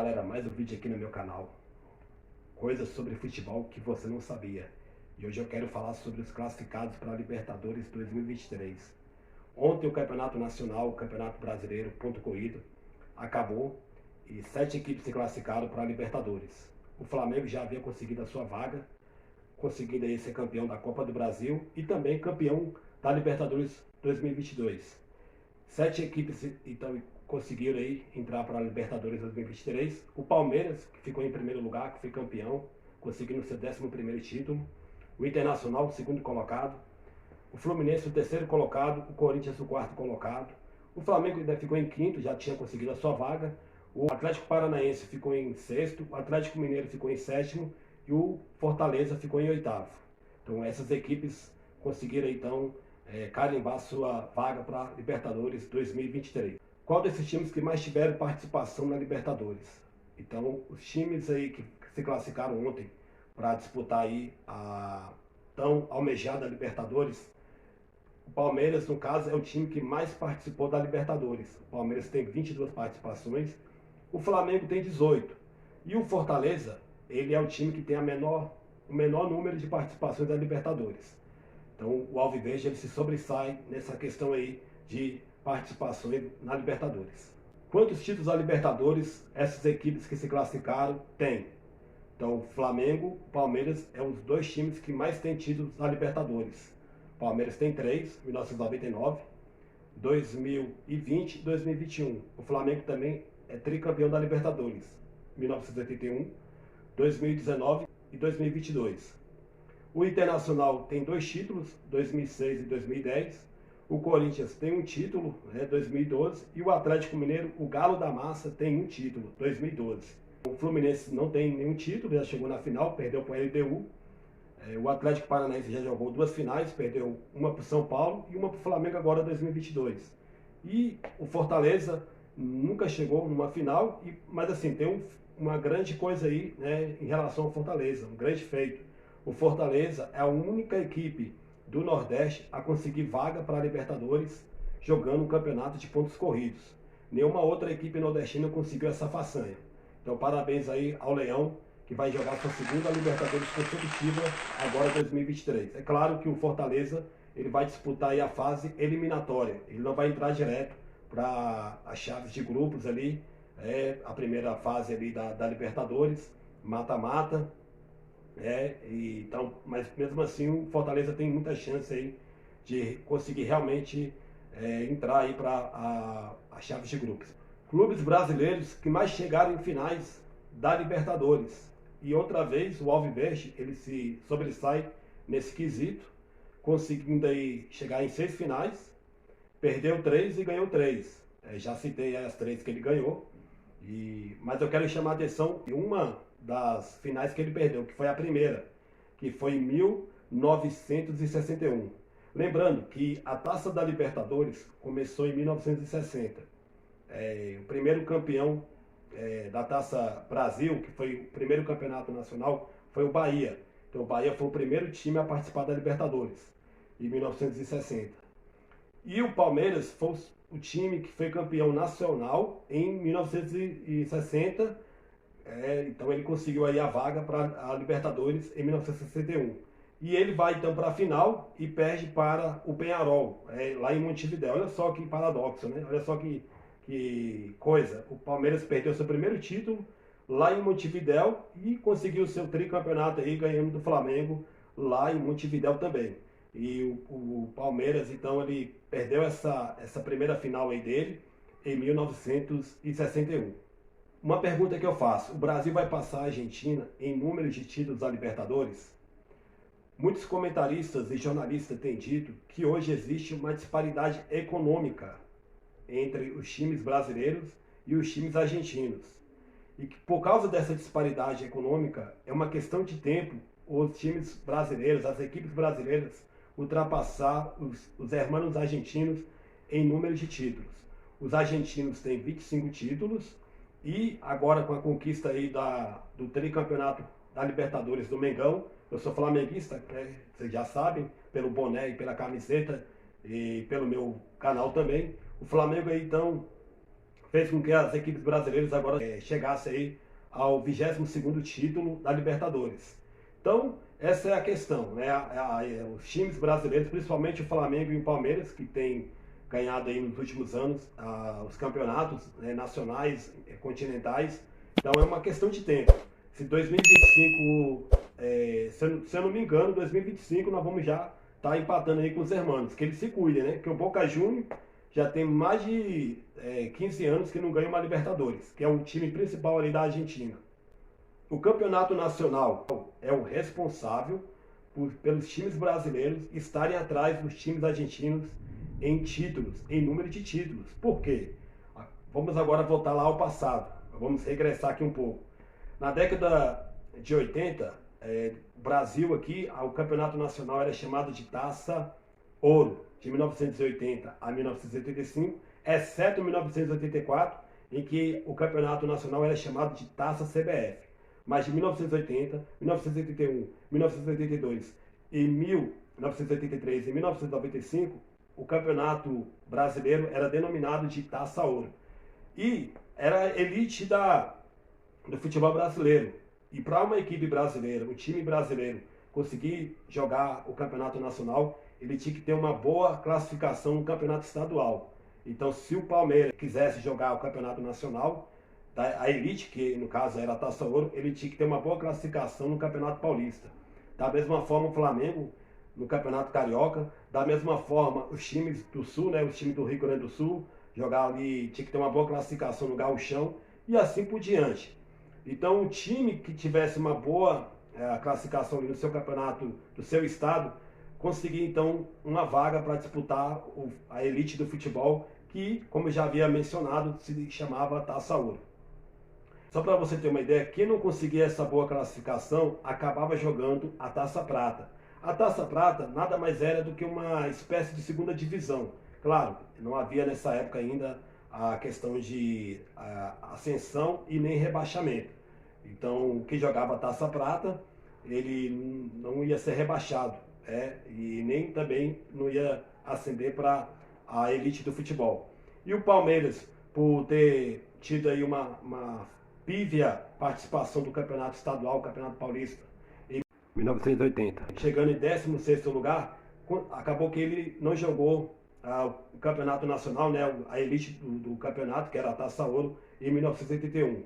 galera, mais um vídeo aqui no meu canal. Coisas sobre futebol que você não sabia. E hoje eu quero falar sobre os classificados para a Libertadores 2023. Ontem o Campeonato Nacional, o Campeonato Brasileiro, ponto corrido, acabou e 7 equipes se classificaram para a Libertadores. O Flamengo já havia conseguido a sua vaga, conseguindo aí ser campeão da Copa do Brasil e também campeão da Libertadores 2022. 7 equipes então conseguiram aí entrar para a Libertadores 2023. O Palmeiras, que ficou em primeiro lugar, que foi campeão, conseguindo seu 11º título. O Internacional, o segundo colocado. O Fluminense, o terceiro colocado. O Corinthians, o quarto colocado. O Flamengo ainda ficou em quinto, já tinha conseguido a sua vaga. O Atlético Paranaense ficou em sexto. O Atlético Mineiro ficou em sétimo. E o Fortaleza ficou em oitavo. Então essas equipes conseguiram então carimbar sua vaga para a Libertadores 2023. Qual desses times que mais tiveram participação na Libertadores? Então, os times aí que se classificaram ontem para disputar aí a tão almejada Libertadores, o Palmeiras, no caso, é o time que mais participou da Libertadores. O Palmeiras tem 22 participações, o Flamengo tem 18. E o Fortaleza, ele é o time que tem o menor número de participações da Libertadores. Então, o Alviverde ele se sobressai nessa questão aí de participação na Libertadores. Quantos títulos da Libertadores essas equipes que se classificaram têm? Então, Flamengo, Palmeiras é os dois times que mais têm títulos da Libertadores. Palmeiras tem 3, 1999, 2020 e 2021. O Flamengo também é tricampeão da Libertadores, 1981, 2019 e 2022. O Internacional tem 2 títulos, 2006 e 2010. O Corinthians tem um título, 2012. E o Atlético Mineiro, o Galo da Massa, tem um título, 2012. O Fluminense não tem nenhum título, já chegou na final, perdeu para o LDU. O Atlético Paranaense já jogou 2 finais, perdeu uma para o São Paulo e uma para o Flamengo agora 2022. E o Fortaleza nunca chegou numa final, mas assim, tem uma grande coisa aí em relação ao Fortaleza, um grande feito. O Fortaleza é a única equipe do Nordeste a conseguir vaga para a Libertadores jogando um campeonato de pontos corridos. Nenhuma outra equipe nordestina conseguiu essa façanha. Então parabéns aí ao Leão, que vai jogar sua segunda Libertadores consecutiva agora em 2023. É claro que o Fortaleza ele vai disputar aí a fase eliminatória. Ele não vai entrar direto para as chaves de grupos ali, a primeira fase ali da Libertadores, mata-mata. Então, mas mesmo assim o Fortaleza tem muita chance aí de conseguir realmente entrar aí para as chaves de grupos. Clubes brasileiros que mais chegaram em finais da Libertadores. E outra vez o Alviverde ele se sobressai nesse quesito, conseguindo aí chegar em 6 finais, perdeu 3 e ganhou 3. Já citei as 3 que ele ganhou, mas eu quero chamar a atenção de uma das finais que ele perdeu, que foi a primeira, que foi em 1961. Lembrando que a Taça da Libertadores começou em 1960. O primeiro campeão da Taça Brasil, que foi o primeiro campeonato nacional, foi o Bahia. Então o Bahia foi o primeiro time a participar da Libertadores, em 1960. E o Palmeiras foi o time que foi campeão nacional em 1960. Então ele conseguiu aí a vaga para a Libertadores em 1961. E ele vai então para a final e perde para o Peñarol, lá em Montevidéu. Olha só que paradoxo, né? Olha só que coisa. O Palmeiras perdeu seu primeiro título lá em Montevidéu e conseguiu seu tricampeonato aí ganhando do Flamengo lá em Montevidéu também. E o Palmeiras então ele perdeu essa primeira final aí dele em 1961. Uma pergunta que eu faço: o Brasil vai passar a Argentina em número de títulos da Libertadores? Muitos comentaristas e jornalistas têm dito que hoje existe uma disparidade econômica entre os times brasileiros e os times argentinos. E que por causa dessa disparidade econômica, é uma questão de tempo os times brasileiros, as equipes brasileiras, ultrapassar os hermanos argentinos em número de títulos. Os argentinos têm 25 títulos, e agora com a conquista aí do tricampeonato da Libertadores do Mengão, eu sou flamenguista, vocês já sabem, pelo boné e pela camiseta e pelo meu canal também. O Flamengo aí então fez com que as equipes brasileiras agora chegassem aí ao 22º título da Libertadores. Então, essa é a questão, né? Os times brasileiros, principalmente o Flamengo e o Palmeiras, que têm ganhado aí nos últimos anos os campeonatos nacionais, continentais. Então é uma questão de tempo. Se 2025, se eu não me engano, 2025 nós vamos já estar empatando aí com os hermanos, que eles se cuidem, né? Porque o Boca Juniors já tem mais de 15 anos que não ganha uma Libertadores, que é o time principal ali da Argentina. O campeonato nacional é o responsável pelos times brasileiros estarem atrás dos times argentinos em títulos, em número de títulos. Por quê? Vamos agora voltar lá ao passado. Vamos regressar aqui um pouco. Na década de 80, o Brasil aqui, o campeonato nacional era chamado de Taça Ouro, de 1980 a 1985, exceto 1984, em que o campeonato nacional era chamado de Taça CBF. Mas de 1980, 1981, 1982 e 1983 e 1995, o campeonato brasileiro era denominado de Taça Ouro. E era a elite do futebol brasileiro. E para uma equipe brasileira, um time brasileiro, conseguir jogar o campeonato nacional, ele tinha que ter uma boa classificação no campeonato estadual. Então, se o Palmeiras quisesse jogar o campeonato nacional, a elite, que no caso era a Taça Ouro, ele tinha que ter uma boa classificação no Campeonato Paulista. Da mesma forma, o Flamengo no Campeonato Carioca. Da mesma forma, os times do Sul, né, os times do Rio Grande do Sul, jogar ali, tinha que ter uma boa classificação no Gauchão e assim por diante. Então, o time que tivesse uma boa classificação ali no seu campeonato, do seu estado, conseguia então uma vaga para disputar a elite do futebol, que, como eu já havia mencionado, se chamava Taça Ouro. Só para você ter uma ideia, quem não conseguia essa boa classificação acabava jogando a Taça Prata. A Taça Prata nada mais era do que uma espécie de segunda divisão. Claro, não havia nessa época ainda a questão de ascensão e nem rebaixamento. Então, quem jogava a Taça Prata, ele não ia ser rebaixado, e nem também não ia ascender para a elite do futebol. E o Palmeiras, por ter tido aí uma pívia participação do Campeonato Estadual, Campeonato Paulista, em 1980, chegando em 16º lugar, acabou que ele não jogou o Campeonato Nacional, né, a elite do campeonato, que era a Taça Ouro, em 1981.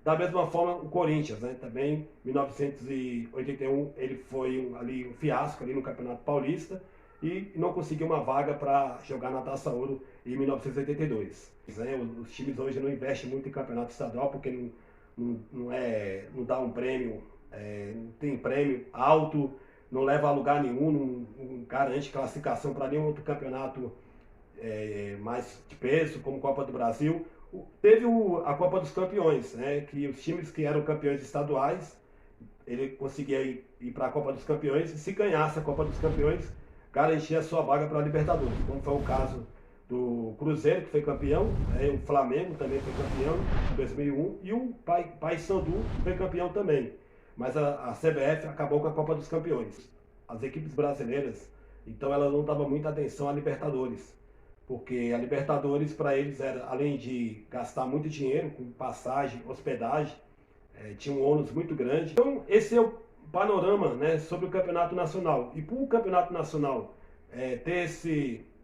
Da mesma forma, o Corinthians, né, também em 1981, ele foi um fiasco ali no Campeonato Paulista e não conseguiu uma vaga para jogar na Taça Ouro em 1982. Os times hoje não investem muito em campeonato estadual porque não dá um prêmio, não tem prêmio alto, não leva a lugar nenhum, não garante classificação para nenhum outro campeonato mais de peso, como Copa do Brasil. Teve a Copa dos Campeões, né, que os times que eram campeões estaduais, ele conseguia ir para a Copa dos Campeões, e se ganhasse a Copa dos Campeões, garantia a sua vaga para a Libertadores, como foi o caso do Cruzeiro, que foi campeão, o Flamengo também foi campeão em 2001, e o Paysandu foi campeão também. Mas a CBF acabou com a Copa dos Campeões. As equipes brasileiras, então, elas não davam muita atenção à Libertadores, porque a Libertadores para eles era, além de gastar muito dinheiro com passagem, hospedagem, tinha um ônus muito grande. Então, esse é o panorama, né, sobre o Campeonato Nacional. E para o Campeonato Nacional ter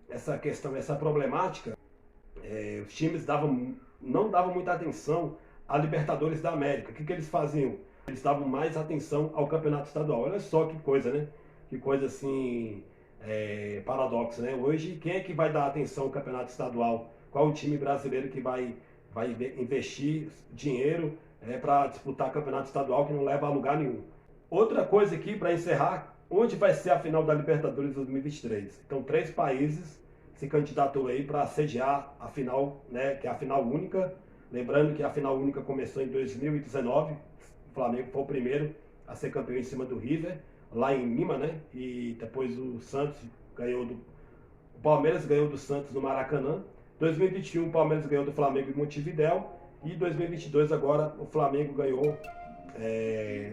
essa questão, essa problemática, os times não davam muita atenção à Libertadores da América. O que eles faziam? Eles davam mais atenção ao Campeonato Estadual. Olha só que coisa, né? Que coisa assim, paradoxo, né? Hoje, quem é que vai dar atenção ao Campeonato Estadual? Qual o time brasileiro que vai investir dinheiro para disputar Campeonato Estadual que não leva a lugar nenhum? Outra coisa aqui, para encerrar, onde vai ser a final da Libertadores 2023? Então, 3 países se candidatou aí para sediar a final, né, que é a final única. Lembrando que a final única começou em 2019. O Flamengo foi o primeiro a ser campeão em cima do River, lá em Lima, né? E depois o Santos ganhou o Palmeiras ganhou do Santos no Maracanã. 2021 o Palmeiras ganhou do Flamengo em Montevidéu. E 2022 agora o Flamengo ganhou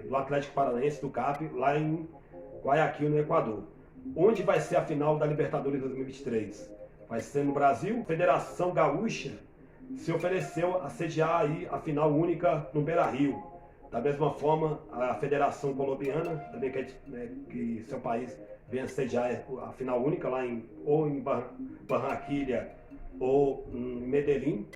do Atlético Paranaense, do CAP, lá em Guayaquil, no Equador. Onde vai ser a final da Libertadores 2023? Vai ser no Brasil. Federação Gaúcha se ofereceu a sediar aí a final única no Beira-Rio. Da mesma forma, a Federação Colombiana também quer, né, que seu país venha sediar a final única lá ou em Barranquilla ou em Medellín,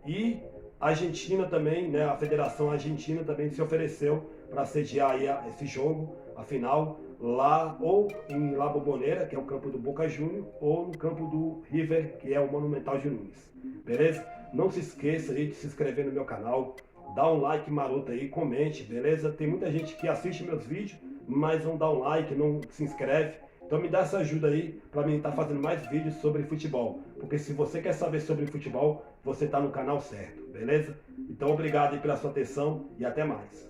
e a Argentina também, né, a Federação Argentina também se ofereceu para sediar aí esse jogo, a final, lá ou em La Bombonera, que é o campo do Boca Juniors, ou no campo do River, que é o Monumental de Nunes. Beleza? Não se esqueça aí de se inscrever no meu canal, dá um like maroto aí, comente, beleza? Tem muita gente que assiste meus vídeos, mas não dá um like, não se inscreve. Então me dá essa ajuda aí para mim estar fazendo mais vídeos sobre futebol. Porque se você quer saber sobre futebol, você está no canal certo, beleza? Então obrigado aí pela sua atenção e até mais.